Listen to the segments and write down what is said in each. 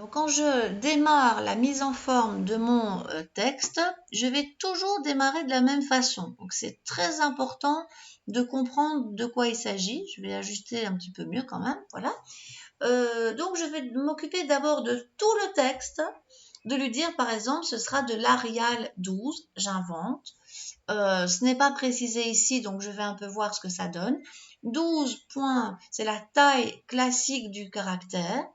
Donc quand je démarre la mise en forme de mon texte, je vais toujours démarrer de la même façon. Donc c'est très important de comprendre de quoi il s'agit. Je vais ajuster un petit peu mieux quand même, voilà. Donc je vais m'occuper d'abord de tout le texte, de lui dire par exemple ce sera de l'Arial 12, j'invente. Ce n'est pas précisé ici, donc je vais un peu voir ce que ça donne. 12 points, c'est la taille classique du caractère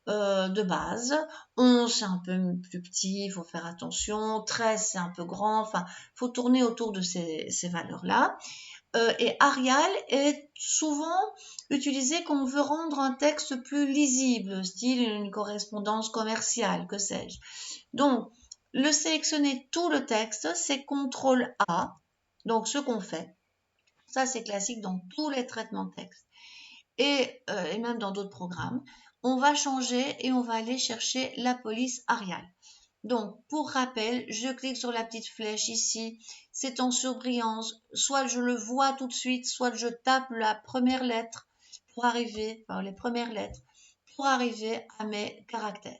de base. 11, c'est un peu plus petit, il faut faire attention. 13, c'est un peu grand. Enfin, il faut tourner autour de ces valeurs-là. Et Arial est souvent utilisé quand on veut rendre un texte plus lisible, style une correspondance commerciale, que sais-je. Donc, le sélectionner tout le texte, c'est CTRL A. Donc, ce qu'on fait, ça c'est classique dans tous les traitements de texte et même dans d'autres programmes. On va changer et on va aller chercher la police Arial. Donc, pour rappel, je clique sur la petite flèche ici, c'est en surbrillance, soit je le vois tout de suite, soit je tape la première lettre pour arriver, enfin les premières lettres, pour arriver à mes caractères.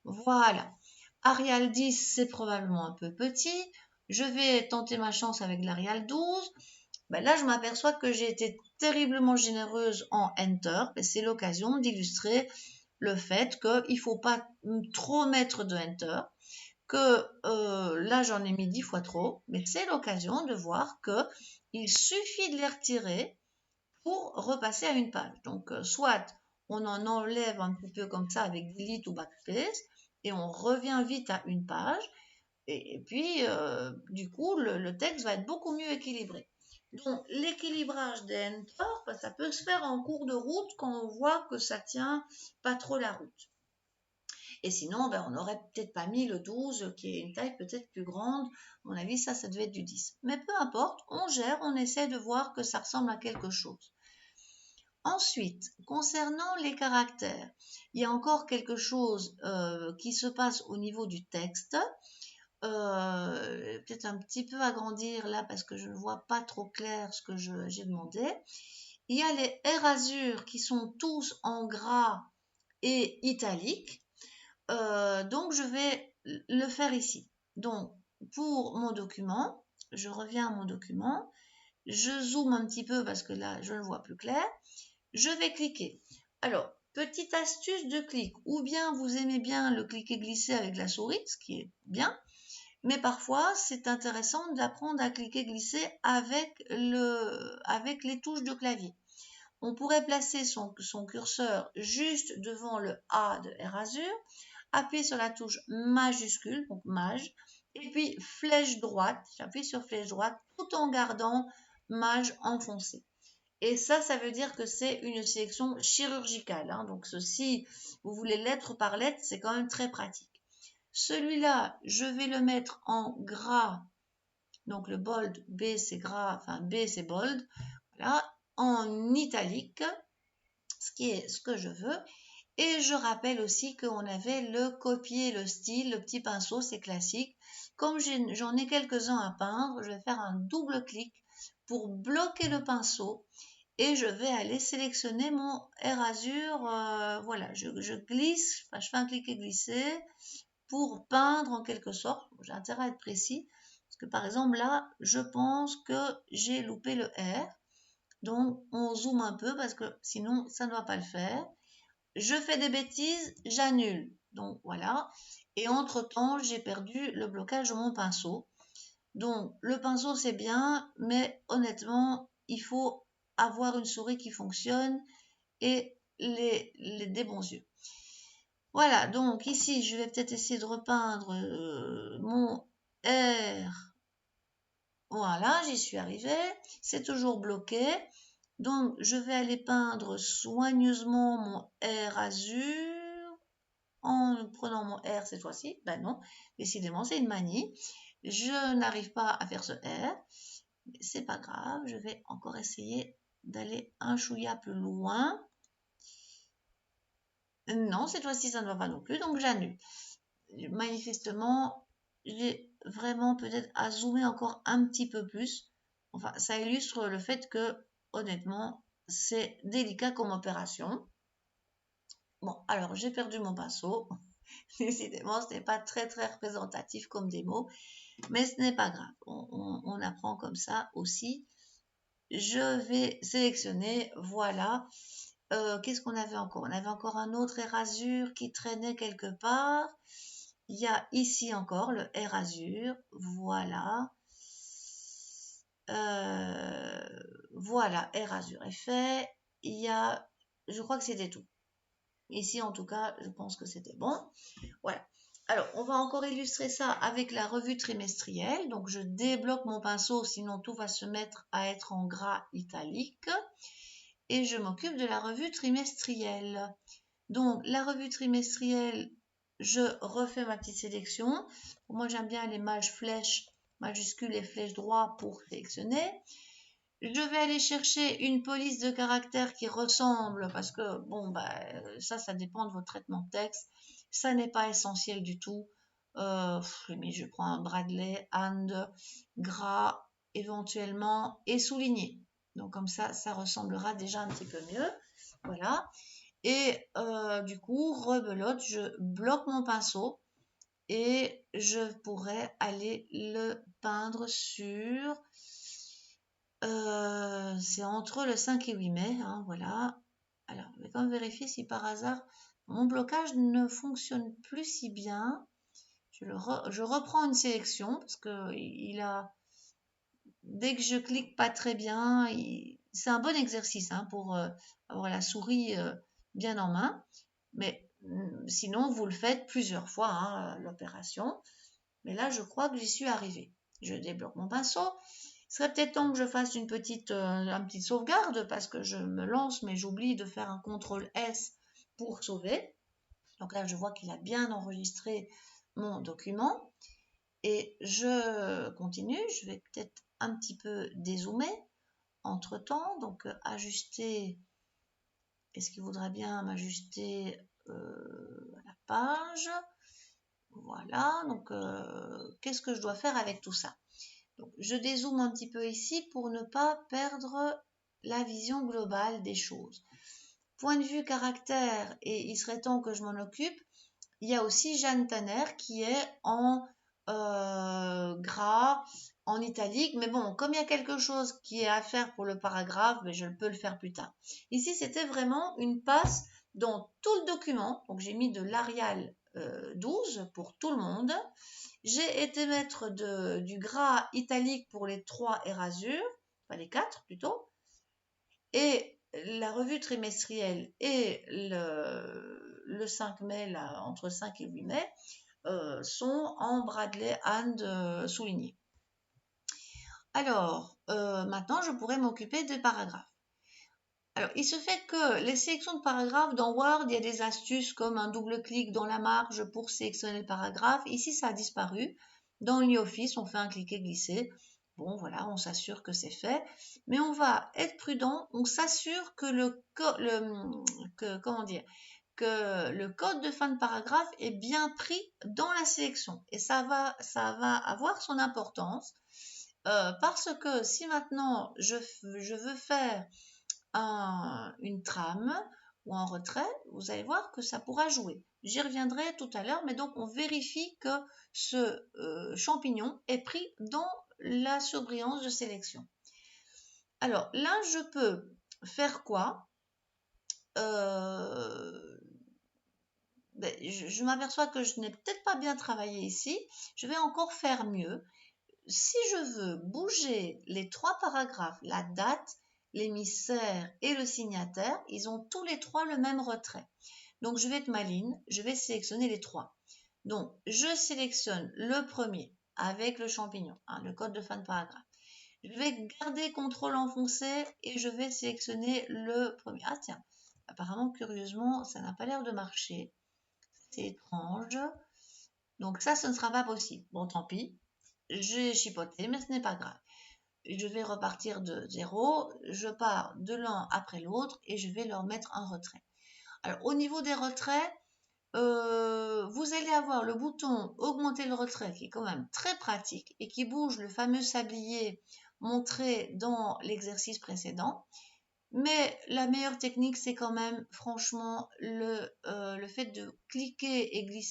Voilà. Arial 10, c'est probablement un peu petit. Je vais tenter ma chance avec l'Arial 12. Ben là, je m'aperçois que j'ai été terriblement généreuse en Enter, et c'est l'occasion d'illustrer le fait qu'il ne faut pas trop mettre de Enter, que là, j'en ai mis 10 fois trop, mais c'est l'occasion de voir qu'il suffit de les retirer pour repasser à une page. Donc, soit on en enlève un petit peu comme ça avec Delete ou Backspace, et on revient vite à une page, et puis, du coup, le texte va être beaucoup mieux équilibré. Donc, l'équilibrage des enter, ça peut se faire en cours de route quand on voit que ça tient pas trop la route. Et sinon, on n'aurait peut-être pas mis le 12, qui est une taille peut-être plus grande. À mon avis, ça devait être du 10. Mais peu importe, on gère, on essaie de voir que ça ressemble à quelque chose. Ensuite, concernant les caractères, il y a encore quelque chose qui se passe au niveau du texte. Peut-être un petit peu agrandir là parce que je ne vois pas trop clair ce que j'ai demandé. Il y a les érasures qui sont tous en gras et italiques. Donc je vais le faire ici. Donc pour mon document, je reviens à mon document, je zoome un petit peu parce que là je ne vois plus clair. Je vais cliquer. Alors, petite astuce de clic, ou bien vous aimez bien le cliquer-glisser avec la souris, ce qui est bien, mais parfois, c'est intéressant d'apprendre à cliquer-glisser avec les touches de clavier. On pourrait placer son curseur juste devant le A de Erasure, appuyer sur la touche majuscule, donc maj, et puis flèche droite, j'appuie sur flèche droite tout en gardant maj enfoncé. Et ça veut dire que c'est une sélection chirurgicale. Hein. Donc, si vous voulez lettre par lettre, c'est quand même très pratique. Celui-là, je vais le mettre en gras. Donc, le bold, B, c'est gras, enfin, B, c'est bold. Voilà. En italique, ce qui est ce que je veux. Et je rappelle aussi qu'on avait le copier, le style, le petit pinceau, c'est classique. Comme j'en ai quelques-uns à peindre, je vais faire un double clic pour bloquer le pinceau et je vais aller sélectionner mon Erasure. Voilà, je glisse, enfin, je fais un clic et glisser pour peindre en quelque sorte. J'ai intérêt à être précis parce que par exemple là, je pense que j'ai loupé le R. Donc on zoome un peu parce que sinon ça ne va pas le faire. Je fais des bêtises, j'annule. Donc voilà. Et entre-temps, j'ai perdu le blocage de mon pinceau. Donc le pinceau c'est bien, mais honnêtement, il faut avoir une souris qui fonctionne et des bons yeux. Voilà, donc ici, je vais peut-être essayer de repeindre mon R. Voilà, j'y suis arrivée. C'est toujours bloqué. Donc, je vais aller peindre soigneusement mon R azur en prenant mon R cette fois-ci. Ben non, décidément, c'est une manie. Je n'arrive pas à faire ce R. Mais c'est pas grave, je vais encore essayer d'aller un chouïa plus loin. Non, cette fois-ci, ça ne va pas non plus, donc j'annule. Manifestement, j'ai vraiment peut-être à zoomer encore un petit peu plus. Enfin, ça illustre le fait que, honnêtement, c'est délicat comme opération. Bon, alors j'ai perdu mon pinceau. Décidément, ce n'est pas très représentatif comme démo, mais ce n'est pas grave. On apprend comme ça aussi. Je vais sélectionner, voilà. Qu'est-ce qu'on avait encore? On avait encore un autre Erasure qui traînait quelque part. Il y a ici encore le Erasure, voilà. Voilà, Erasure est fait. Il y a, je crois que c'était tout. Ici, en tout cas, je pense que c'était bon. Voilà. Alors, on va encore illustrer ça avec la revue trimestrielle. Donc, je débloque mon pinceau, sinon tout va se mettre à être en gras italique. Et je m'occupe de la revue trimestrielle. Donc, la revue trimestrielle, je refais ma petite sélection. Moi, j'aime bien les flèches majuscules et flèches droites pour sélectionner. Je vais aller chercher une police de caractère qui ressemble, parce que, bon, ça dépend de votre traitement de texte. Ça n'est pas essentiel du tout. Mais je prends un Bradley, and, gras, éventuellement, et souligné. Donc, comme ça ressemblera déjà un petit peu mieux. Voilà. Et du coup, rebelote, je bloque mon pinceau et je pourrais aller le peindre sur... c'est entre le 5 et 8 mai, hein, voilà. Alors, je vais quand même vérifier si par hasard mon blocage ne fonctionne plus si bien. Je reprends une sélection parce que dès que je clique pas très bien, c'est un bon exercice hein, pour avoir la souris bien en main. Mais sinon, vous le faites plusieurs fois, hein, l'opération. Mais là, je crois que j'y suis arrivée. Je débloque mon pinceau. Il serait peut-être temps que je fasse une petite sauvegarde parce que je me lance, mais j'oublie de faire un CTRL S pour sauver. Donc là, je vois qu'il a bien enregistré mon document. Et je continue. Je vais peut-être un petit peu dézoomer entre-temps. Donc, ajuster. Est-ce qu'il voudrait bien m'ajuster la page? Voilà. Donc, qu'est-ce que je dois faire avec tout ça? Donc, je dézoome un petit peu ici pour ne pas perdre la vision globale des choses. Point de vue caractère, et il serait temps que je m'en occupe, il y a aussi Jeanne Tanner qui est en gras, en italique, mais bon, comme il y a quelque chose qui est à faire pour le paragraphe, je peux le faire plus tard. Ici, c'était vraiment une passe dans tout le document, donc j'ai mis de l'Arial 12 pour tout le monde. J'ai été mettre du gras italique pour les 3 Erasure, enfin les 4 plutôt, et la revue trimestrielle et le 5 mai, là, entre 5 et 8 mai, sont en Bradley and souligné. Alors, maintenant, je pourrais m'occuper des paragraphes. Alors, il se fait que les sélections de paragraphes dans Word, il y a des astuces comme un double clic dans la marge pour sélectionner le paragraphe. Ici, ça a disparu. Dans LibreOffice, on fait un cliquer-glisser. Bon, voilà, on s'assure que c'est fait. Mais on va être prudent. On s'assure que que le code de fin de paragraphe est bien pris dans la sélection. Et ça va avoir son importance parce que si maintenant je veux faire une trame ou un retrait, vous allez voir que ça pourra jouer. J'y reviendrai tout à l'heure, mais donc on vérifie que ce champignon est pris dans la surbrillance de sélection. Alors là, je peux faire quoi? Je m'aperçois que je n'ai peut-être pas bien travaillé ici. Je vais encore faire mieux. Si je veux bouger les 3 paragraphes, la date, l'émissaire et le signataire, ils ont tous les 3 le même retrait. Donc, je vais être maligne, je vais sélectionner les 3. Donc, je sélectionne le premier avec le champignon, hein, le code de fin de paragraphe. Je vais garder CTRL enfoncé et je vais sélectionner le premier. Ah tiens, apparemment, curieusement, ça n'a pas l'air de marcher. C'est étrange. Donc ça, ce ne sera pas possible. Bon, tant pis. J'ai chipoté, mais ce n'est pas grave. Je vais repartir de 0. Je pars de l'un après l'autre et je vais leur mettre un retrait. Alors, au niveau des retraits, vous allez avoir le bouton augmenter le retrait qui est quand même très pratique et qui bouge le fameux sablier montré dans l'exercice précédent. Mais la meilleure technique, c'est quand même, franchement, le fait de cliquer et glisser